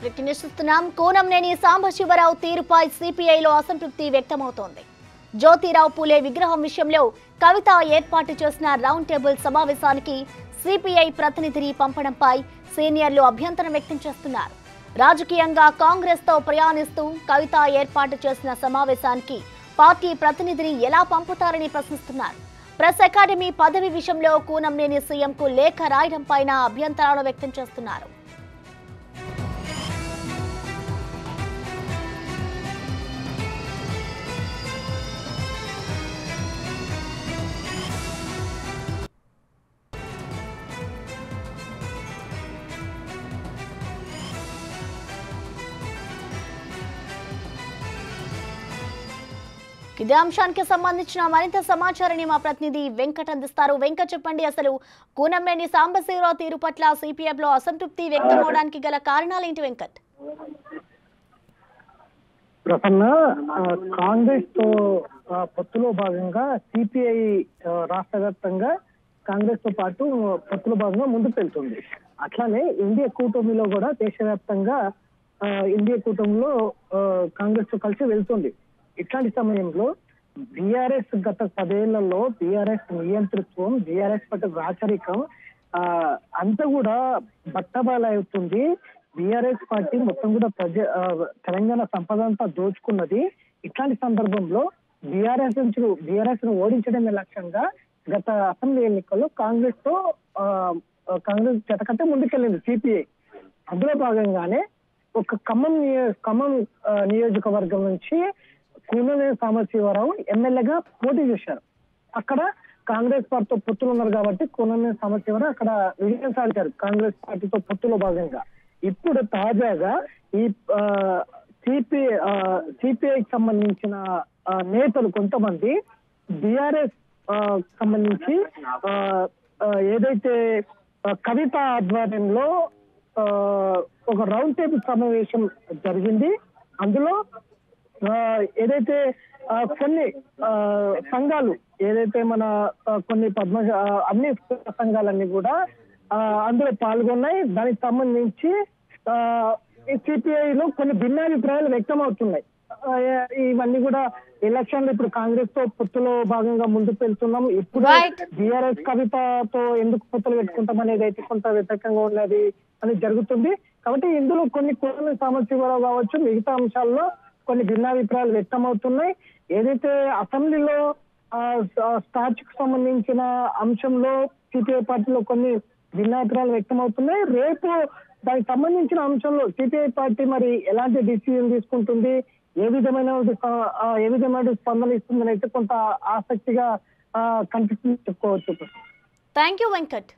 ప్రకటిస్తున్నాం. కూనంనేని సాంబశివరావు తీరుపై సిపిఐలో అసంతృప్తి వ్యక్తమవుతోంది. జ్యోతిరావు పూలే విగ్రహం విషయంలో కవిత ఏర్పాటు చేసిన రౌండ్ టేబుల్ సమావేశానికి సిపిఐ ప్రతినిధిని పంపడంపై సీనియర్లు అభ్యంతరం వ్యక్తం చేస్తున్నారు. రాజకీయంగా కాంగ్రెస్ తో ప్రయాణిస్తూ కవిత ఏర్పాటు చేసిన సమావేశానికి పార్టీ ప్రతినిధిని ఎలా పంపుతారని ప్రశ్నిస్తున్నారు. ప్రెస్ అకాడమీ పదవి విషయంలో కూనంనేని సీఎంకు లేఖ రాయడం పైన అభ్యంతరాలు వ్యక్తం చేస్తున్నారు. ఇదే అంశానికి సంబంధించిన మరింత సమాచారాన్ని మా ప్రతినిధి వెంకట్ అందిస్తారు. వెంకట్, చెప్పండి, అసలు కూనంనేని సాంబశివరావు తీరు పట్ల సిపిఎఫ్ లో అసంతృప్తి వ్యక్తం అవడానికి గల కారణాలు ఏంటి వెంకట్? ప్రసన్న, కాంగ్రెస్ తో పొత్తులో భాగంగా సిపిఐ రాష్ట్ర వ్యాప్తంగా కాంగ్రెస్ తో పాటు పొత్తులో భాగంగా ముందుకు వెళ్తుంది. అట్లానే ఇండియా కూటమిలో కూడా దేశవ్యాప్తంగా ఇండియా కూటమిలో కాంగ్రెస్ తో కలిసి వెళ్తుంది. ఇట్లాంటి సమయంలో బీఆర్ఎస్ గత 10 ఏళ్లలో బీఆర్ఎస్ నియంతృత్వం, బీఆర్ఎస్ పట్ల రాచరికం అంతా కూడా బట్టబయలు అవుతుంది. బీఆర్ఎస్ పార్టీ మొత్తం కూడా తెలంగాణ సంపద అంతా దోచుకున్నది. ఇట్లాంటి సందర్భంలో బీఆర్ఎస్ ను ఓడించడమే లక్ష్యంగా గత అసెంబ్లీ ఎన్నికల్లో కాంగ్రెస్ జతకంటే ముందుకెళ్ళింది సిపిఐ. అందులో భాగంగానే ఒక ఖమ్మం నియోజకవర్గం నుంచి కూనంనేని సాంబశివరావు ఎమ్మెల్యేగా పోటీ చేశారు. అక్కడ కాంగ్రెస్ పార్టీతో పొత్తులు ఉన్నారు కాబట్టి కూనంనేని సాంబశివరావు అక్కడ విజయం సాధించారు కాంగ్రెస్ పార్టీతో పొత్తులో భాగంగా. ఇప్పుడు తాజాగా ఈ సిపిఐకి సంబంధించిన నేతలు కొంతమంది బీఆర్ఎస్ సంబంధించి ఏదైతే కవిత ఆధ్వర్యంలో ఒక రౌండ్ టేబుల్ సమావేశం జరిగింది. అందులో ఏదైతే కొన్ని సంఘాలు, ఏదైతే మన కొన్ని అన్ని సంఘాలన్నీ కూడా అందులో పాల్గొన్నాయి. దానికి సంబంధించి సిపిఐలో కొన్ని భిన్నాభిప్రాయాలు వ్యక్తం అవుతున్నాయి. ఇవన్నీ కూడా ఎలక్షన్లు ఇప్పుడు కాంగ్రెస్ తో పొత్తులో భాగంగా ముందుకు వెళ్తున్నాం. ఇప్పుడు బీఆర్ఎస్ కవితతో ఎందుకు పొత్తులు పెట్టుకుంటాం అనేది అయితే కొంత వ్యతిరేకంగా ఉన్నది అని జరుగుతుంది. కాబట్టి ఇందులో కొన్ని కూనంనేని సాంబశివరావు కావచ్చు, మిగతా అంశాల్లో కొన్ని భిన్నాభిప్రాయాలు వ్యక్తం అవుతున్నాయి. ఏదైతే అసెంబ్లీలో స్టార్చ్ కు సంబంధించిన అంశంలో సిపిఐ పార్టీలో కొన్ని భిన్నాభిప్రాయాలు వ్యక్తం అవుతున్నాయి. రేపు దానికి సంబంధించిన అంశంలో సిపిఐ పార్టీ మరి ఎలాంటి డిసిజన్ తీసుకుంటుంది, ఏ విధమైన స్పందన ఇస్తుందని అయితే కొంత ఆసక్తిగా కనిపిస్తుంది చెప్పుకోవచ్చు. Thank you Venkat.